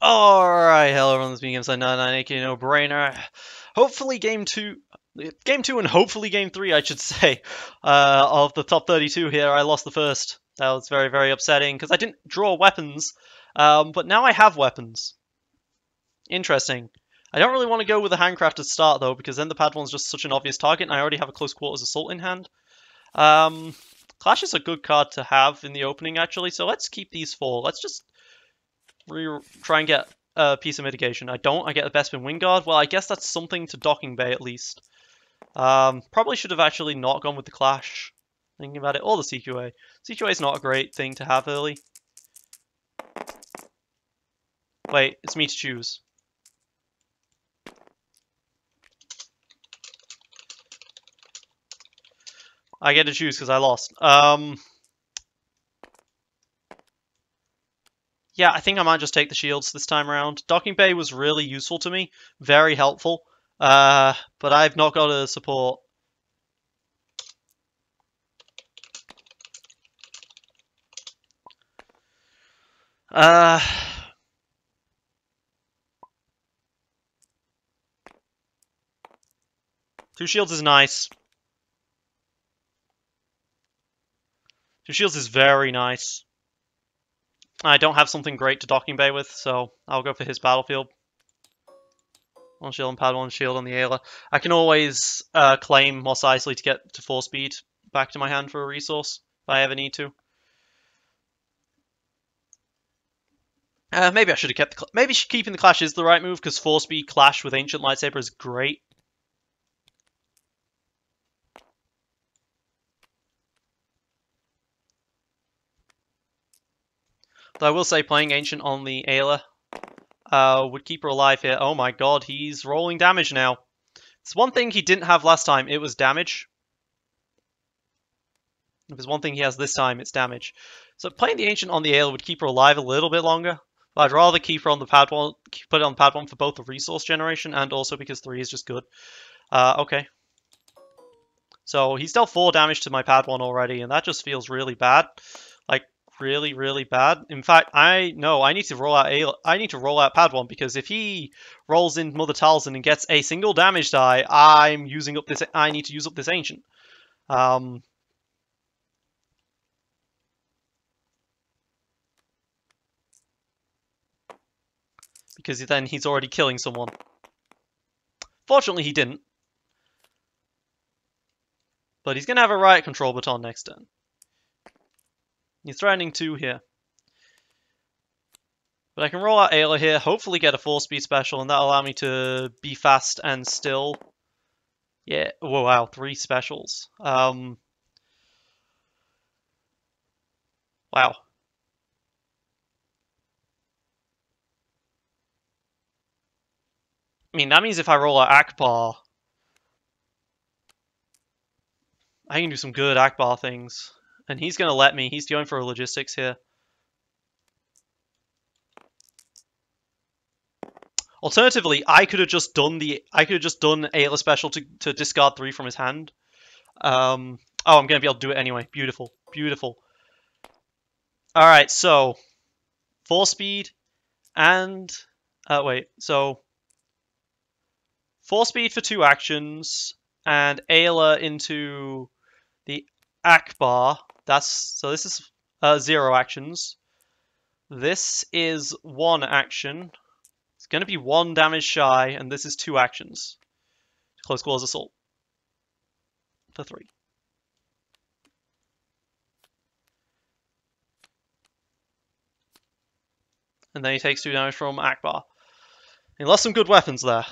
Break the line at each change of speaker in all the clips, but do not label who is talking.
Alright, hello everyone, this is Game99, aka No Brainer. Hopefully game 2 and hopefully game 3 I should say, of the top 32 here. I lost the first. That was very, very upsetting because I didn't draw weapons, but now I have weapons. Interesting. I don't really want to go with a handcraft to start though, because then the pad one's just such an obvious target and I already have a close quarters assault in hand. Clash is a good card to have in the opening actually, so let's keep these four. Let's just try and get a piece of mitigation. I get the Bespin Wingguard. Well, I guess that's something to Docking Bay at least. Probably should have actually not gone with the Clash, thinking about it, or the CQA. CQA is not a great thing to have early. Wait, it's me to choose. I get to choose because I lost. Yeah, I think I might just take the shields this time around. Docking Bay was really useful to me, very helpful. But I've not got a support. Two shields is nice. Two shields is very nice. I don't have something great to Docking Bay with, so I'll go for his battlefield. One shield on pad, one shield on the Ayla. I can always claim Mos Eisley to get to 4 speed back to my hand for a resource if I ever need to. Maybe I should have kept the... Maybe keeping the Clash is the right move, because 4 speed Clash with Ancient Lightsaber is great. Though I will say playing Ancient on the Ayla would keep her alive here. Oh my god, he's rolling damage now. It's one thing he didn't have last time, it was damage. If there's one thing he has this time, it's damage. So playing the Ancient on the Ayla would keep her alive a little bit longer. But I'd rather keep her on the pad one, put it on the pad one for both the resource generation and also because 3 is just good. Okay. So he's dealt 4 damage to my pad one already, and that just feels really bad. Like, really, really bad. In fact, I need to roll out pad one, because if he rolls in Mother Talzin and gets a single damage die, I need to use up this Ancient. Because then he's already killing someone. Fortunately, he didn't. But he's going to have a Riot Control Baton next turn. He's threatening 2 here. But I can roll out Ayla here, hopefully get a 4-speed special, and that'll allow me to be fast and still. Yeah, whoa, wow, 3 specials. Wow. I mean, that means if I roll out Akbar, I can do some good Akbar things. And he's going to let me. He's going for logistics here. Alternatively, I could have just done Ayla special to discard 3 from his hand. Oh, I'm going to be able to do it anyway. Beautiful. Beautiful. Alright, so 4 speed and... so 4 speed for 2 actions and Ayla into the Akbar. So this is 0 actions. This is 1 action. It's going to be 1 damage shy, and this is 2 actions. Close Quarters Assault for 3. And then he takes 2 damage from Akbar. He lost some good weapons there.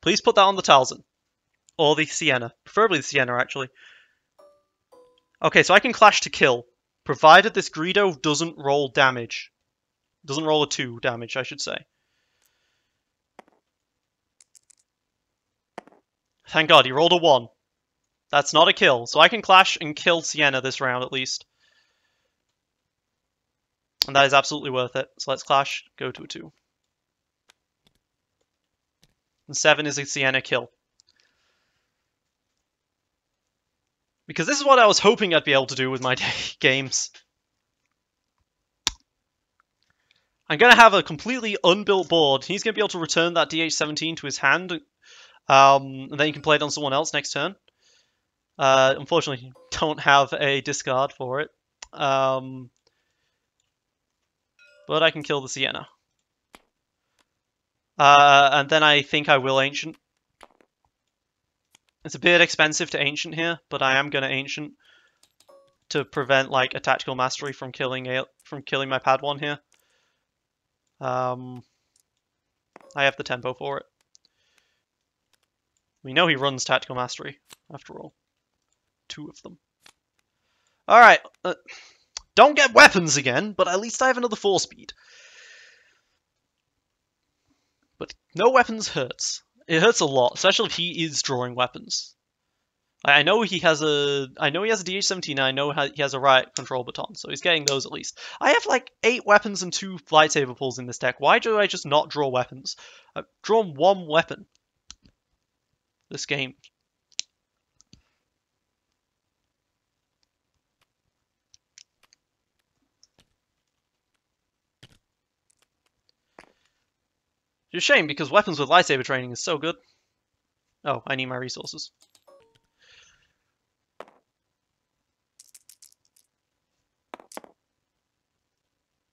Please put that on the Talzin. Or the Sienna. Preferably the Sienna, actually. Okay, so I can Clash to kill, provided this Greedo doesn't roll damage. Doesn't roll a 2 damage, I should say. Thank God, he rolled a 1. That's not a kill, so I can Clash and kill Sienna this round at least. And that is absolutely worth it. So let's Clash, go to a 2. And 7 is a Sienna kill. Because this is what I was hoping I'd be able to do with my games. I'm going to have a completely unbuilt board. He's going to be able to return that DH17 to his hand, and then you can play it on someone else next turn. Unfortunately, don't have a discard for it. But I can kill the Sienna. And then I think I will Ancient. It's a bit expensive to Ancient here, but I am going to Ancient to prevent like a Tactical Mastery from killing my Pad 1 here. I have the tempo for it. We know he runs Tactical Mastery, after all. 2 of them. Alright, don't get weapons again, but at least I have another 4-speed. But no weapons hurts. It hurts a lot, especially if he is drawing weapons. I know he has a DH17, I know he has a riot control baton, so he's getting those at least. I have like 8 weapons and 2 lightsaber pulls in this deck. Why do I just not draw weapons? I've drawn 1 weapon this game. It's a shame because weapons with lightsaber training is so good. Oh, I need my resources.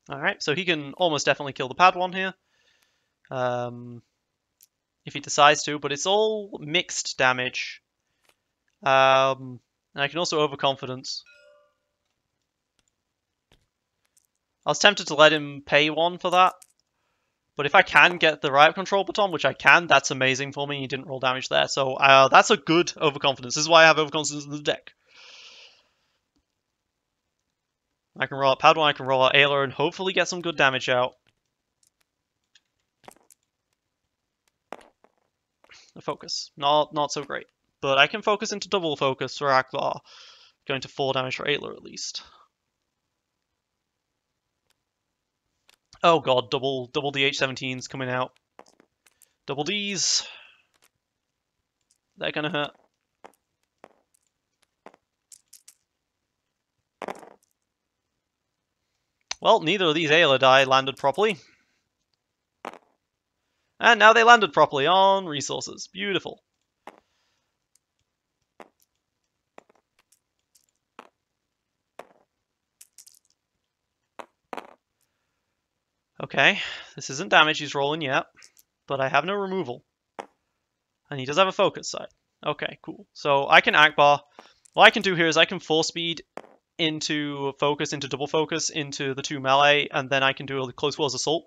Alright, so he can almost definitely kill the Pad 1 here. If he decides to, but it's all mixed damage. And I can also overconfidence. I was tempted to let him pay 1 for that. But if I can get the riot control baton, which I can, that's amazing for me. He didn't roll damage there. So that's a good overconfidence. This is why I have overconfidence in the deck. I can roll out Pad 1, I can roll out Ayla, and hopefully get some good damage out. The focus. Not so great. But I can focus into double focus for Akbar. Going to 4 damage for Ayla at least. Oh god, double DH17s coming out. Double Ds. They're gonna hurt. Well, neither of these Ayla die landed properly. And now they landed properly on resources. Beautiful. Okay, this isn't damage he's rolling yet, but I have no removal. And he does have a focus side. Okay, cool. So I can Akbar. What I can do here is I can 4-speed into focus, into double focus, into the 2 melee, and then I can do a close quarters assault.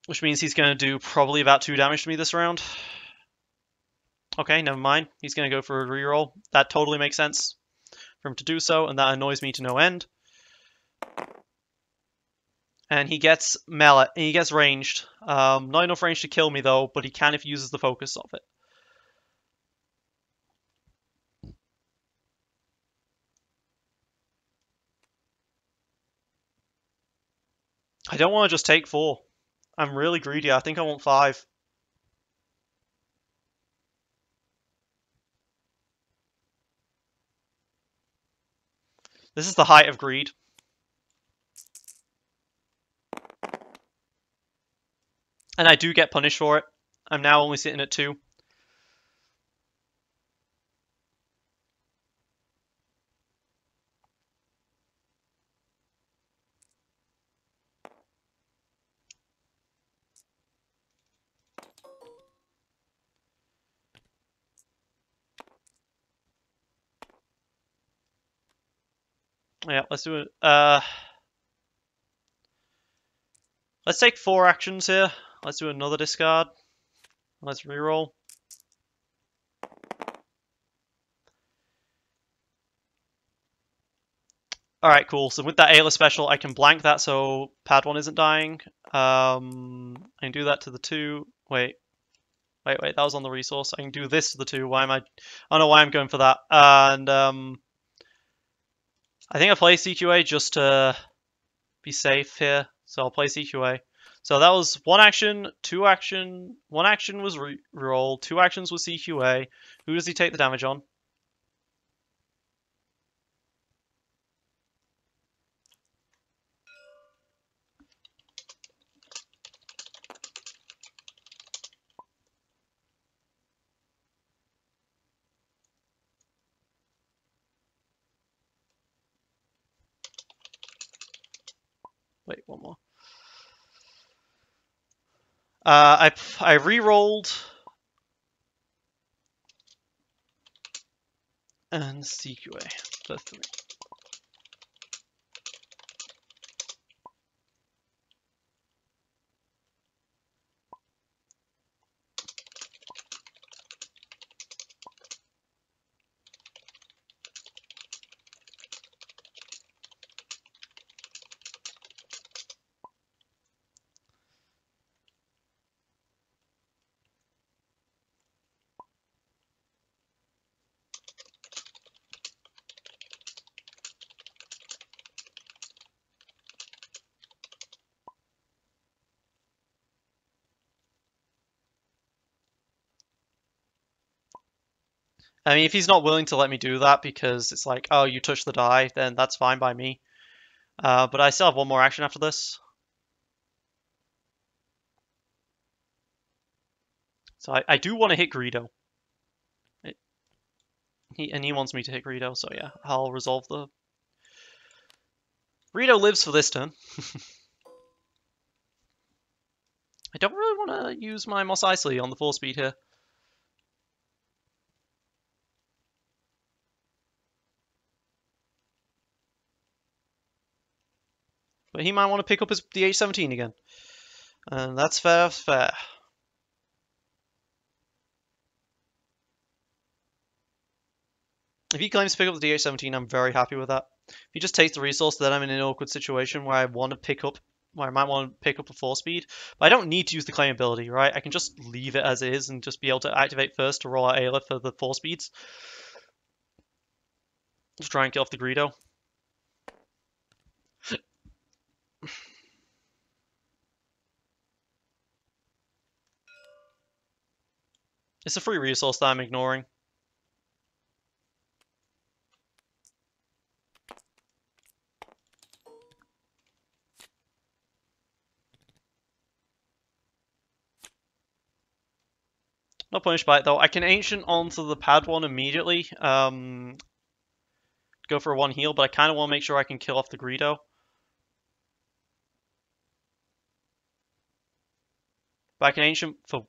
Which means he's going to do probably about 2 damage to me this round. Okay, never mind. He's going to go for a reroll. That totally makes sense for him to do so, and that annoys me to no end. And he gets melee. He gets ranged. Not enough range to kill me though, but he can if he uses the focus of it. I don't want to just take 4. I'm really greedy. I think I want 5. This is the height of greed. And I do get punished for it. I'm now only sitting at 2. Yeah, let's do it. Let's take 4 actions here. Let's do another discard. Let's reroll. Alright, cool. So with that Ayla special, I can blank that so Pad 1 isn't dying. I can do that to the 2. Wait, that was on the resource. I can do this to the 2. Why am I don't know why I'm going for that. And I think I play CQA just to be safe here. So I'll play CQA. So that was 1 action, 2 action, 1 action was reroll, 2 actions was CQA. Who does he take the damage on? Wait, one more. I re-rolled and CQA for 3. I mean, if he's not willing to let me do that because it's like, oh, you touched the die, then that's fine by me. But I still have one more action after this. So I do want to hit Greedo. He wants me to hit Greedo, so yeah, I'll resolve the... Greedo lives for this turn. I don't really want to use my Mos Eisley on the 4-speed here. But he might want to pick up his DH-17 again. And that's fair, fair. If he claims to pick up the DH-17, I'm very happy with that. If he just takes the resource, then I'm in an awkward situation where I want to pick up, where I might want to pick up a 4-speed. But I don't need to use the claim ability, right? I can just leave it as is and just be able to activate first to roll out Ayla for the 4-speeds. Just try and kill off the Greedo. It's a free resource that I'm ignoring. Not punished by it though. I can Ancient onto the pad one immediately. Go for a 1 heal, but I kind of want to make sure I can kill off the Greedo. But I can Ancient for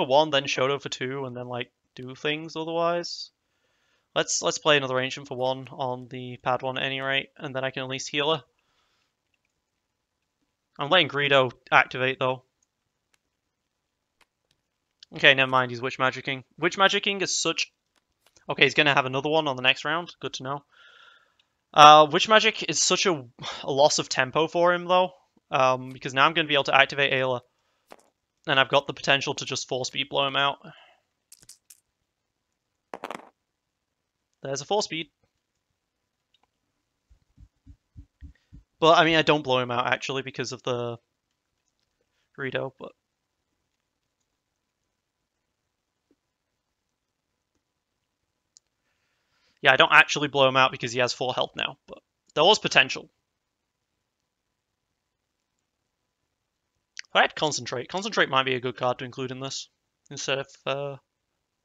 1, then Shoto for 2, and then like do things otherwise. Let's play another Ancient for 1 on the pad one at any rate, and then I can at least heal her. I'm letting Greedo activate though. Okay, never mind, he's Witch Magicking. Witch Magicking is such... Okay, he's gonna have another one on the next round. Good to know. Witch Magic is such a loss of tempo for him though, because now I'm gonna be able to activate Ayla. And I've got the potential to just 4-speed blow him out. There's a 4-speed. But, I mean, I don't blow him out, actually, because of the Greedo, but... Yeah, I don't actually blow him out because he has 4 health now, but there was potential. If I had Concentrate. Concentrate might be a good card to include in this, instead of,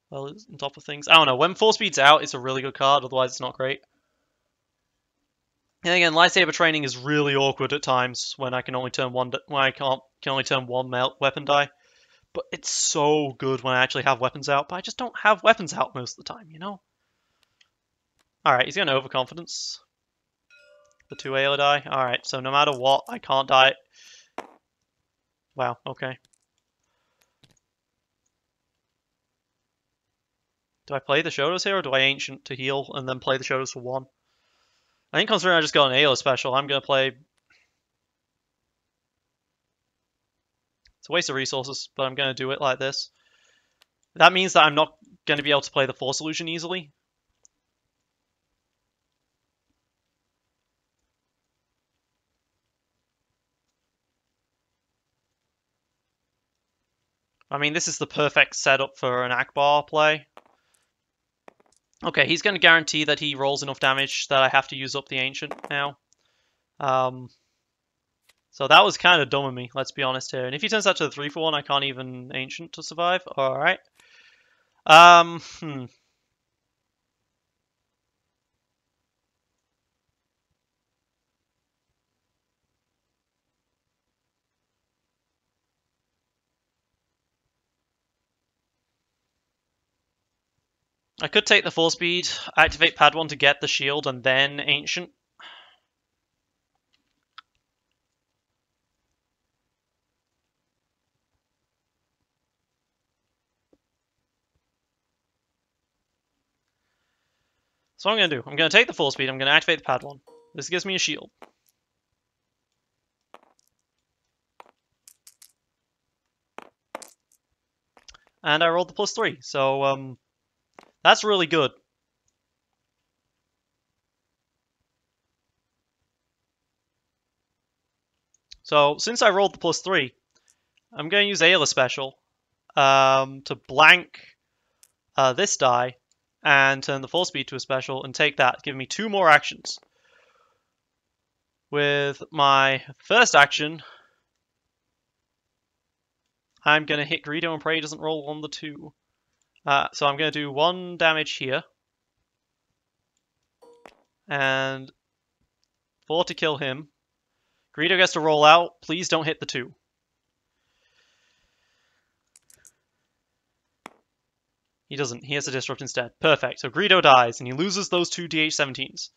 well, on top of things. I don't know, when 4-speed's out, it's a really good card, otherwise it's not great. And again, lightsaber training is really awkward at times when I can only turn one. When I can only turn one weapon die, but it's so good when I actually have weapons out. But I just don't have weapons out most of the time, you know. All right, he's gonna overconfidence. The 2 Ayla die. All right, so no matter what, I can't die. Wow. Okay. Do I play the Shotos here, or do I Ancient to heal and then play the Shotos for 1? I think considering I just got an Ayla special, I'm gonna play. It's a waste of resources, but I'm going to do it like this. That means that I'm not going to be able to play the 4 solution easily. I mean, this is the perfect setup for an Akbar play. Okay, he's going to guarantee that he rolls enough damage that I have to use up the Ancient now. So that was kind of dumb of me, let's be honest here. And if he turns that to the 3 for 1, I can't even Ancient to survive. Alright. I could take the 4-speed, activate pad 1 to get the shield, and then Ancient. So what I'm going to do, I'm going to take the 4-speed, I'm going to activate the pad 1. This gives me a shield. And I rolled the +3, so that's really good. So since I rolled the +3, I'm going to use Ayla Special to blank this die and turn the 4-speed to a special and take that, giving me 2 more actions. With my first action, I'm going to hit Greedo and pray he doesn't roll on the 2. So I'm going to do 1 damage here. And 4 to kill him. Greedo gets to roll out. Please don't hit the 2. He doesn't. He has to disrupt instead. Perfect. So Greedo dies, and he loses those 2 DH-17s.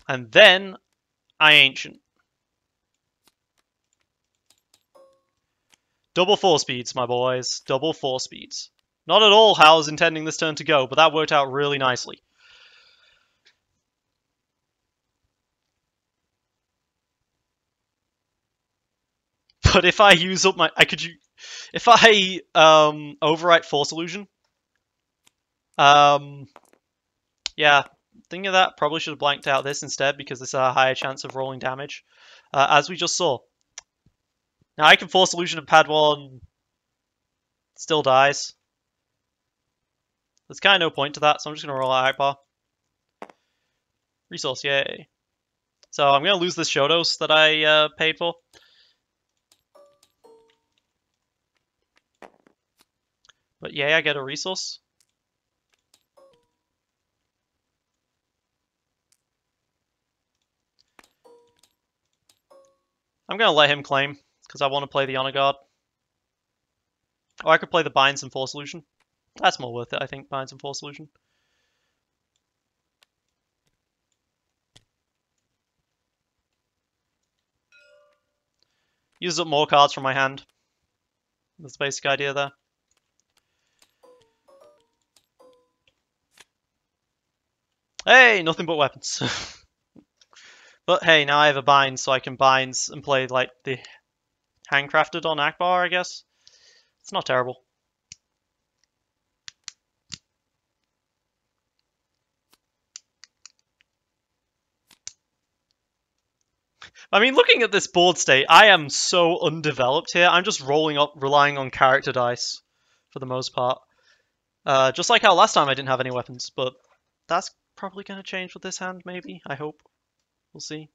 And then I Ancient. Double 4-speeds, my boys. Double 4-speeds. Not at all how I was intending this turn to go, but that worked out really nicely. But if I use up my... If I overwrite Force Illusion... yeah, thinking of that, probably should have blanked out this instead because this has a higher chance of rolling damage, as we just saw. Now I can Force Illusion and pad 1, still dies. There's kind of no point to that, so I'm just going to roll out Akbar. Resource, yay. So I'm going to lose this Shotos that I paid for. But yay, I get a resource. I'm going to let him claim, because I want to play the Honor Guard. Or I could play the Binds and Force Illusion. That's more worth it, I think, Binds and Force Illusion. Uses up more cards from my hand. That's the basic idea there. Hey, nothing but weapons. But hey, now I have a Binds, so I can Binds and play like the Handcrafted on Akbar, I guess. It's not terrible. I mean, looking at this board state, I am so undeveloped here. I'm just rolling up, relying on character dice for the most part. Just like how last time I didn't have any weapons, but that's probably going to change with this hand, maybe. I hope. We'll see.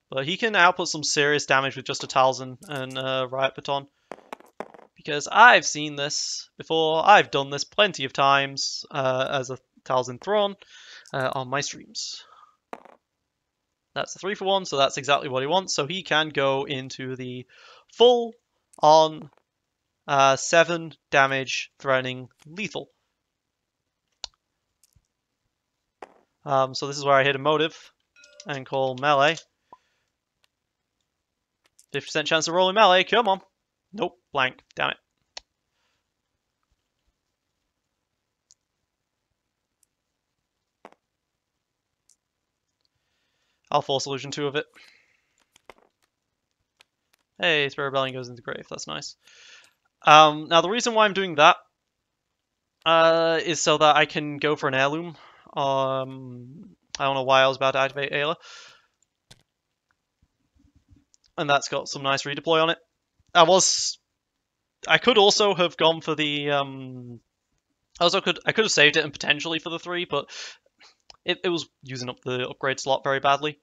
But he can output some serious damage with just a Talzin and Riot Baton. Because I've seen this before. I've done this plenty of times as a Talzin Thrawn on my streams. That's a 3-for-1, so that's exactly what he wants. So he can go into the full-on 7 damage threatening lethal. So this is where I hit a motive and call melee. 50% chance of rolling melee, come on. Nope, blank, damn it. I'll Force Illusion 2 of it. Hey, Spirit Rebellion goes into the grave, that's nice. Now the reason why I'm doing that is so that I can go for an heirloom. I don't know why I was about to activate Ayla. And that's got some nice redeploy on it. I could also have gone for the I could have saved it and potentially for the 3, but it was using up the upgrade slot very badly.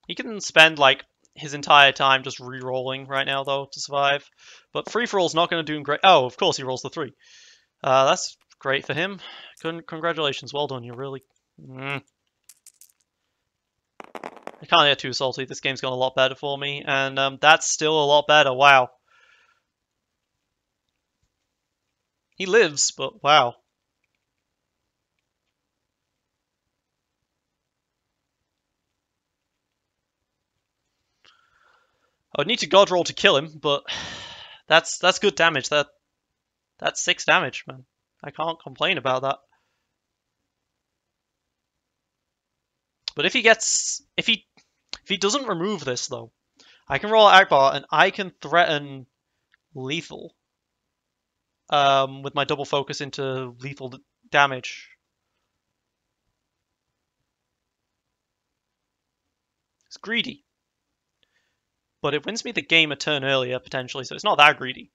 He can spend like his entire time just re-rolling right now though to survive. But free for all's not going to do him great. Oh, of course he rolls the 3. That's great for him. Congratulations, well done. You're really. I can't get too salty. This game's gone a lot better for me, and that's still a lot better. Wow. He lives, but wow. I would need to god roll to kill him, but that's good damage. That's 6 damage, man. I can't complain about that. But if he doesn't remove this though, I can roll Akbar and I can threaten lethal. With my double focus into lethal damage. It's greedy. But it wins me the game a turn earlier, potentially, so it's not that greedy.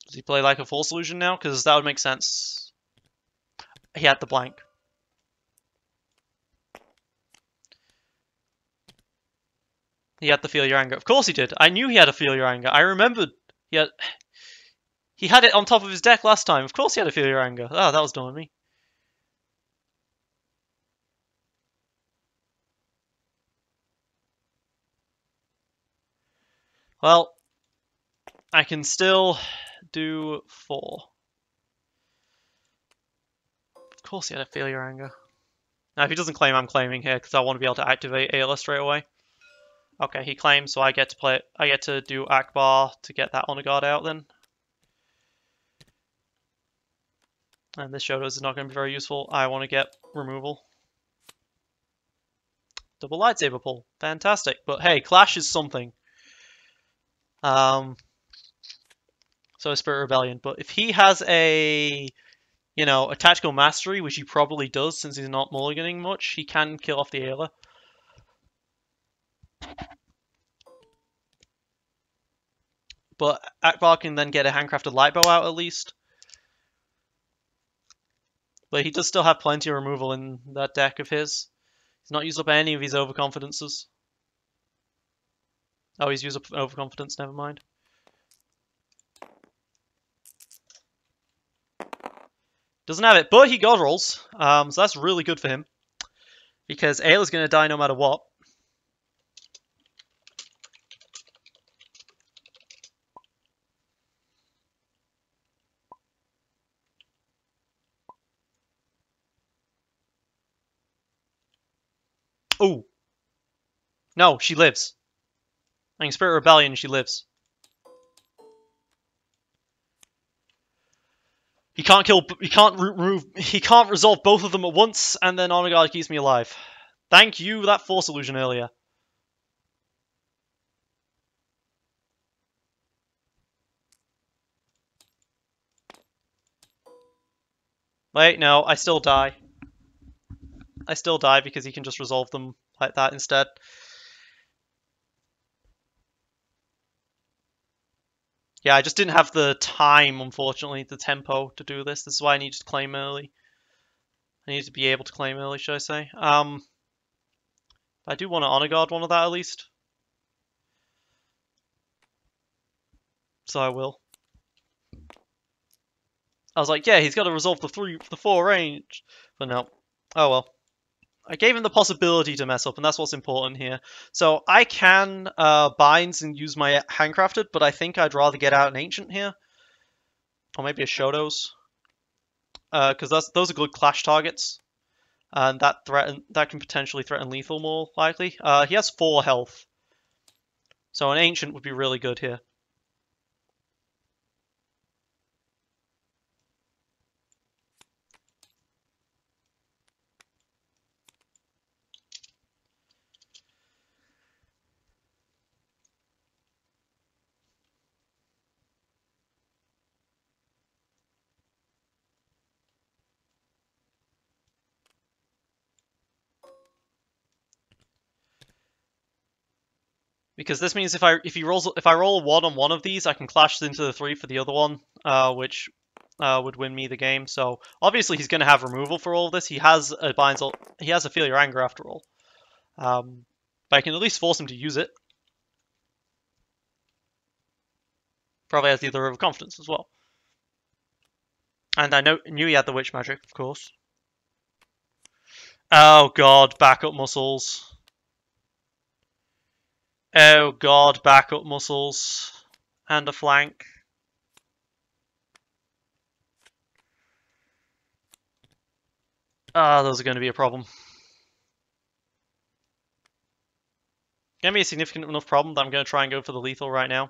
Does he play like a full solution now? Because that would make sense. He had the blank. He had the feel your anger. Of course he did. I knew he had a feel your anger. I remembered he had it on top of his deck last time. Of course he had a feel your anger. Oh, that was dumb of me. Well, I can still do 4. Of course he had a feel your anger. Now, if he doesn't claim, I'm claiming here because I want to be able to activate Ayla straight away. Okay, he claims, so I get to play. I get to do Akbar to get that honor guard out then. And this Shotos is not going to be very useful. I want to get removal. Double lightsaber pull, fantastic. But hey, Clash is something. So is Spirit Rebellion. But if he has a tactical mastery, which he probably does since he's not mulliganing much, he can kill off the Ayla. But Akbar can then get a handcrafted lightbow out at least. But he does still have plenty of removal in that deck of his. He's not used up any of his overconfidences. Oh, he's used up overconfidence, never mind. Doesn't have it, but he god rolls. So that's really good for him. Because Ayla's going to die no matter what. Ooh. No, she lives. I mean, Spirit Rebellion, she lives. He can't kill. He can't remove. He can't resolve both of them at once, and then Honor Guard keeps me alive. Thank you, that Force illusion earlier. Wait, no, I still die. I still die because he can just resolve them like that instead. Yeah, I just didn't have the time, unfortunately, the tempo to do this. This is why I needed to claim early. I need to be able to claim early, should I say. I do want to Honor Guard one of that at least. So I will. I was like, yeah, he's got to resolve the 4 range. But no. Oh well. I gave him the possibility to mess up, and that's what's important here. So I can binds and use my handcrafted, but I think I'd rather get out an ancient here. Or maybe a Shotos. Because those are good clash targets. And that can potentially threaten lethal more likely. He has 4 health. So an ancient would be really good here. Because this means if I roll a 1 on one of these, I can clash into the 3 for the other one, which would win me the game. So obviously he's going to have removal for all of this. He has a Feel Your Anger after all, but I can at least force him to use it. Probably has the other overconfidence as well. And I knew he had the witch magic, of course. Oh god, backup muscles. Oh god, backup muscles. And a flank. Ah, those are going to be a problem. Gonna be a significant enough problem that I'm going to try and go for the lethal right now.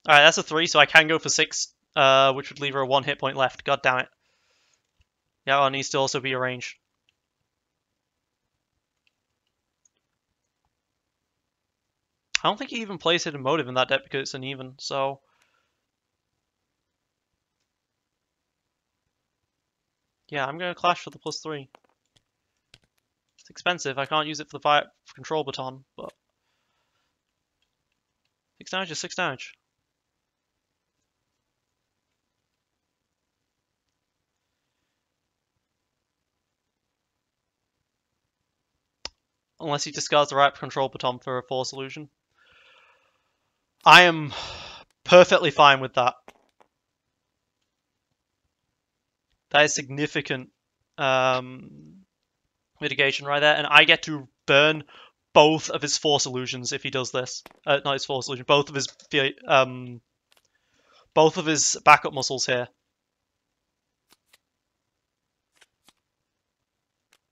Alright, that's a 3, so I can go for 6, which would leave her a 1 hit point left. God damn it. Yeah, it needs to also be a range. I don't think he even plays hidden motive in that deck because it's uneven, so... Yeah, I'm going to clash for the +3. It's expensive, I can't use it for the fire control baton, but... 6 damage is 6 damage. Unless he discards the right control baton for a force illusion. I am perfectly fine with that. That is significant mitigation right there, and I get to burn both of his force illusions if he does this. Not his force illusion, both of his backup muscles here.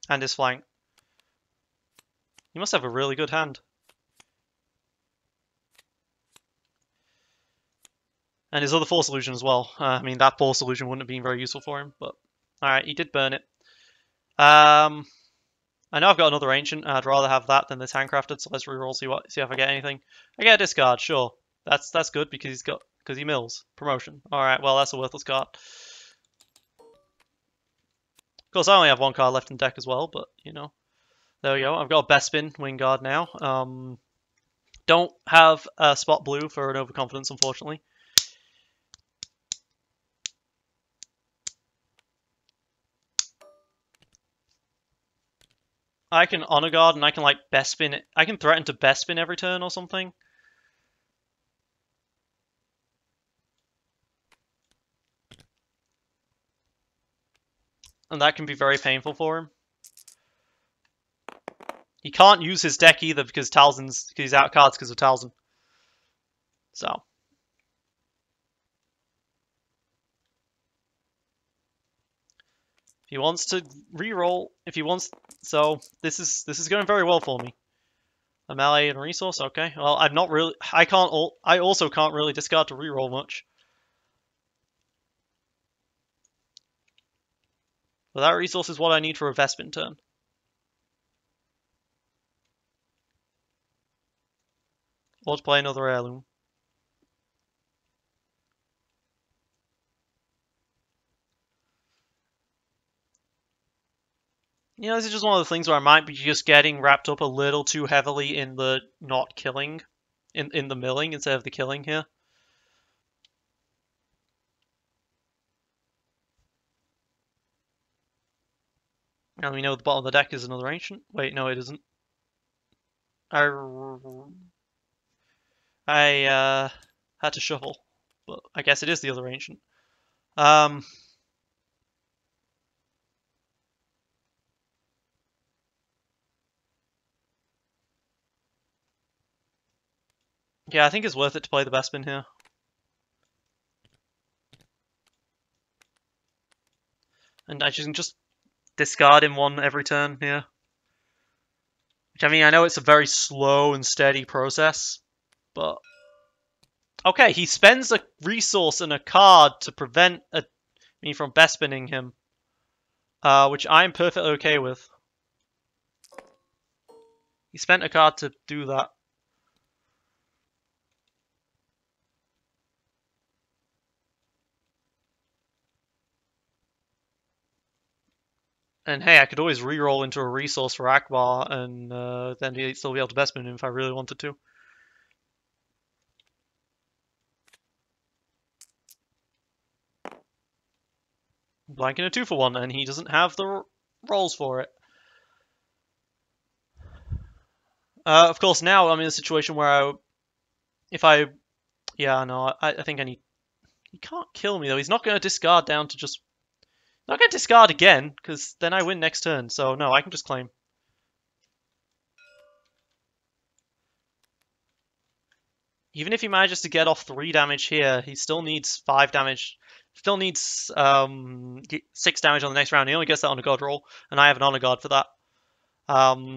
And his flank. He must have a really good hand. And his other force illusion as well. I mean, that force illusion wouldn't have been very useful for him, but... Alright, he did burn it. I know I've got another ancient. I'd rather have that than this handcrafted, so let's reroll, see if I get anything. I get a discard, sure. That's good because he mills. Promotion. Alright, well that's a worthless card. Of course, I only have 1 card left in deck as well, but you know. There we go. I've got a Bespin Wingguard now. Don't have a spot blue for an overconfidence, unfortunately. I can Honor Guard and I can like Bespin it. I can threaten to Bespin every turn or something. And that can be very painful for him. He can't use his deck either because he's out cards because of Talzin. So. If he wants to reroll, so this is going very well for me. A melee and resource, okay. Well, I also can't really discard to reroll much. But that resource is what I need for a Vespin turn. Or to play another heirloom. You know, this is just one of the things where I might be just getting wrapped up a little too heavily in the not killing, in the milling instead of the killing here. And we know the bottom of the deck is another ancient. Wait, no, it isn't. I had to shuffle, but I guess it is the other ancient. Yeah, I think it's worth it to play the Bespin here. And I can just discard him 1 every turn here. Which, I mean, I know it's a very slow and steady process, but... Okay, he spends a resource and a card to prevent me from Bespining him. Which I'm perfectly okay with. He spent a card to do that. And hey, I could always reroll into a resource for Akbar, and then he'd still be able to Bespin him if I really wanted to. Blanking a 2-for-1, and he doesn't have the rolls for it. Of course, now I'm in a situation where If I... Yeah, no, I think I need... He can't kill me, though. He's not going to discard down to just... Not going to discard again, because then I win next turn. So, no, I can just claim. Even if he manages to get off 3 damage here, he still needs 5 damage. Still needs 6 damage on the next round. He only gets that on a god roll, and I have an honor guard for that.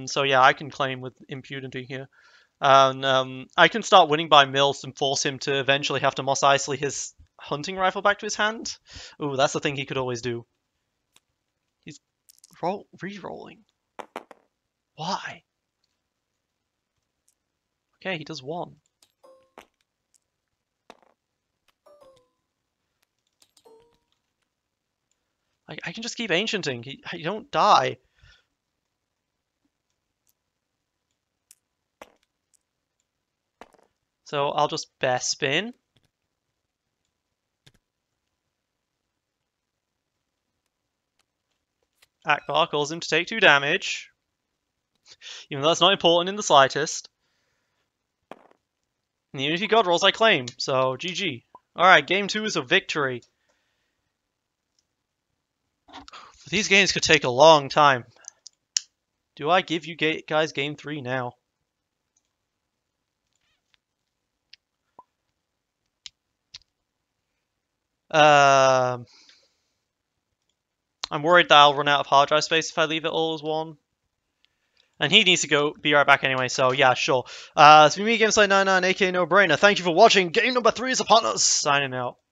So yeah, I can claim with impunity here. And I can start winning by mills and force him to eventually have to Mos Eisley his hunting rifle back to his hand. Ooh, that's the thing he could always do. He's re-rolling. Why? Okay, he does 1. I can just keep ancienting. He don't die. So I'll just bear spin. Akbar calls him to take 2 damage. Even though that's not important in the slightest. And even if he god rolls, I claim. So GG. Alright, game 2 is a victory. These games could take a long time. Do I give you guys game 3 now? I'm worried that I'll run out of hard drive space if I leave it all as 1. And he needs to be right back anyway, so yeah, sure. It's been me, Gameslide99, aka No Brainer. Thank you for watching. Game number 3 is upon us. Signing out.